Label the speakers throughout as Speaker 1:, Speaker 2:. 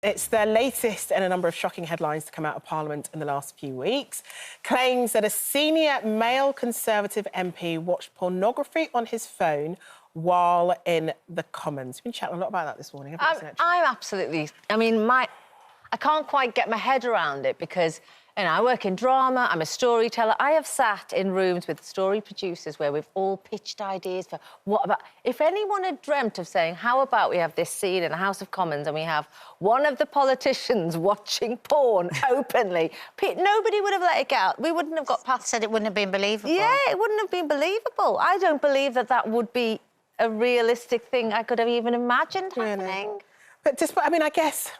Speaker 1: It's the latest in a number of shocking headlines to come out of Parliament in the last few weeks. Claims that a senior male Conservative MP watched pornography on his phone while in the Commons. We've been chatting a lot about that this morning, haven't we?
Speaker 2: I'm absolutely... I mean, I can't quite get my head around it because, you know, I work in drama, I'm a storyteller. I have sat in rooms with story producers where we've all pitched ideas for what about... If anyone had dreamt of saying, how about we have this scene in the House of Commons and we have one of the politicians watching porn openly, nobody would have let it get out. We wouldn't have got past...
Speaker 3: Said it wouldn't have been believable.
Speaker 2: Yeah, it wouldn't have been believable. I don't believe that that would be a realistic thing I could have even imagined happening.
Speaker 1: But just, I mean, I guess...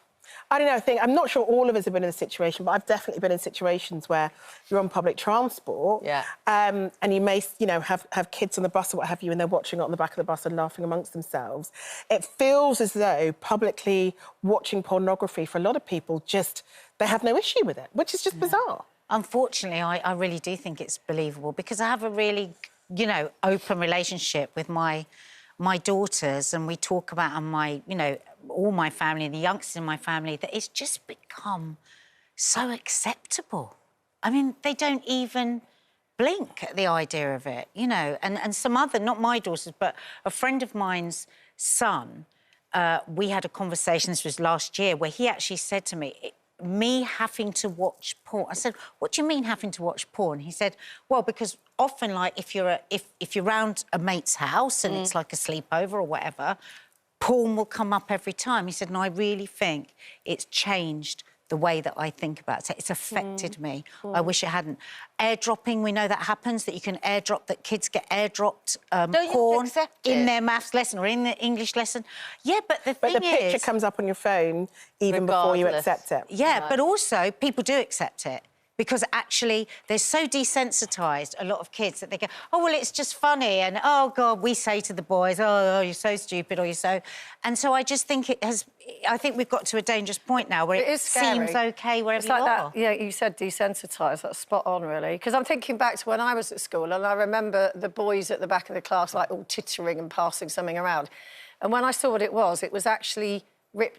Speaker 1: I don't know, I'm not sure all of us have been in a situation, but I've definitely been in situations where you're on public transport and you may, you know, have kids on the bus or what have you, and they're watching it on the back of the bus and laughing amongst themselves. It feels as though publicly watching pornography for a lot of people just, they have no issue with it, which is just bizarre.
Speaker 3: Unfortunately, I really do think it's believable because I have a really, you know, open relationship with my daughters, and we talk about all my family, the youngsters in my family, that it's just become so acceptable. I mean, they don't even blink at the idea of it, you know. And some other, not my daughters, but a friend of mine's son, we had a conversation, this was last year, where he actually said to me, me having to watch porn. I said, what do you mean having to watch porn? He said, well, because often, like, if you're around a mate's house and it's like a sleepover or whatever, porn will come up every time. He said, and I really think it's changed the way that I think about it. It's affected me. I wish it hadn't. Airdropping, we know that happens, that you can airdrop, that kids get airdropped porn in their maths lesson or in the English lesson. Yeah, but the thing is... But the picture comes up on your phone even before you accept it. Yeah, but also people do accept it. Because actually, they're so desensitised, a lot of kids, that they go, oh, well, it's just funny, and, oh, God, we say to the boys, oh, you're so stupid, or you're so... And so I just think it has... I think we've got to a dangerous point now where it seems OK wherever you are.
Speaker 4: Yeah, you said desensitised, that's spot on, really. Because I'm thinking back to when I was at school, and I remember the boys at the back of the class, like, all tittering and passing something around. And when I saw what it was actually...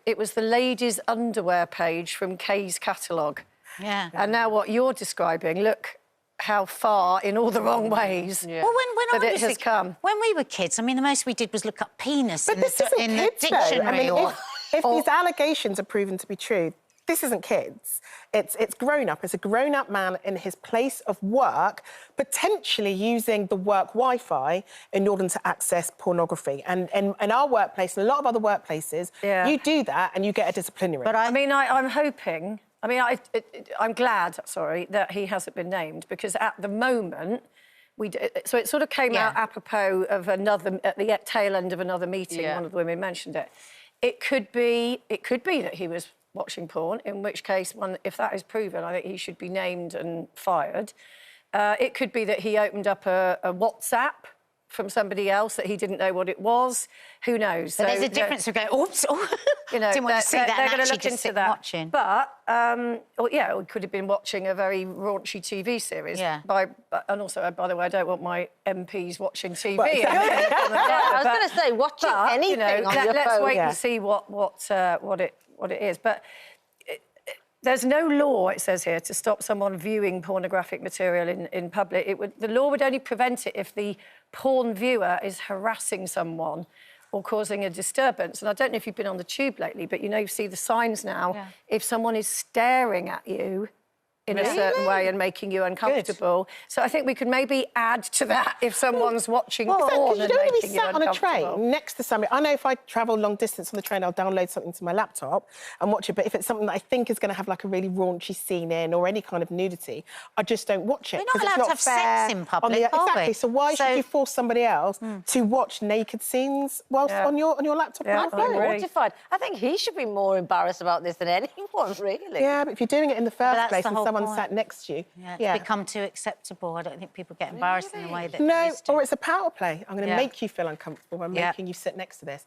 Speaker 4: It was the ladies' underwear page from Kay's catalogue.
Speaker 3: Yeah.
Speaker 4: And now what you're describing, look how far, in all the wrong ways,
Speaker 3: well, when
Speaker 4: it has come.
Speaker 3: When we were kids, I mean, the most we did was look up penis
Speaker 1: but
Speaker 3: in
Speaker 1: this
Speaker 3: the dictionary.
Speaker 1: I mean, if these allegations are proven to be true, this isn't kids. It's grown-up. It's a grown-up man in his place of work, potentially using the work Wi-Fi in order to access pornography. And in our workplace, and a lot of other workplaces, you do that and you get a disciplinary.
Speaker 4: But I mean, I'm hoping... I mean, I'm glad, that he hasn't been named, because at the moment, so it sort of came out apropos of another, at the tail end of another meeting, one of the women mentioned it. It could be that he was watching porn, in which case, if that is proven, I think he should be named and fired. It could be that he opened up a WhatsApp from somebody else that he didn't know what it was. Who knows?
Speaker 3: But there's a difference of going, oops, you know, didn't want to see that,
Speaker 4: they're going to
Speaker 3: look
Speaker 4: into that.
Speaker 3: Watching.
Speaker 4: But, we could have been watching a very raunchy TV series.
Speaker 3: Yeah.
Speaker 4: And also, by the way, I don't want my MPs watching TV.
Speaker 1: Well, exactly.
Speaker 2: I was going to say, watching anything on your phone.
Speaker 4: Let's wait and see what it is. But there's no law, it says here, to stop someone viewing pornographic material in public. The law would only prevent it if the porn viewer is harassing someone or causing a disturbance. And I don't know if you've been on the tube lately, but, you know, you see the signs now. If someone is staring at you in a certain way and making you uncomfortable. So I think we could maybe add to that if someone's watching porn and making you uncomfortable.
Speaker 1: You don't want to be sat on a train next to somebody. I know if I travel long distance on the train, I'll download something to my laptop and watch it, but if it's something that I think is going to have, like, a really raunchy scene in or any kind of nudity, I just don't watch it.
Speaker 3: We're not allowed to have sex in public,
Speaker 1: Exactly, so why should you force somebody else to watch naked scenes whilst on your laptop?
Speaker 2: I'm mortified. I think he should be more embarrassed about this than anyone, really.
Speaker 1: Yeah, but if you're doing it in the first place and someone sat next to you...
Speaker 3: It's become too acceptable. I don't think people get embarrassed in the way that
Speaker 1: No,
Speaker 3: they used to.
Speaker 1: or it's a power play. I'm going to make you feel uncomfortable by making you sit next to this.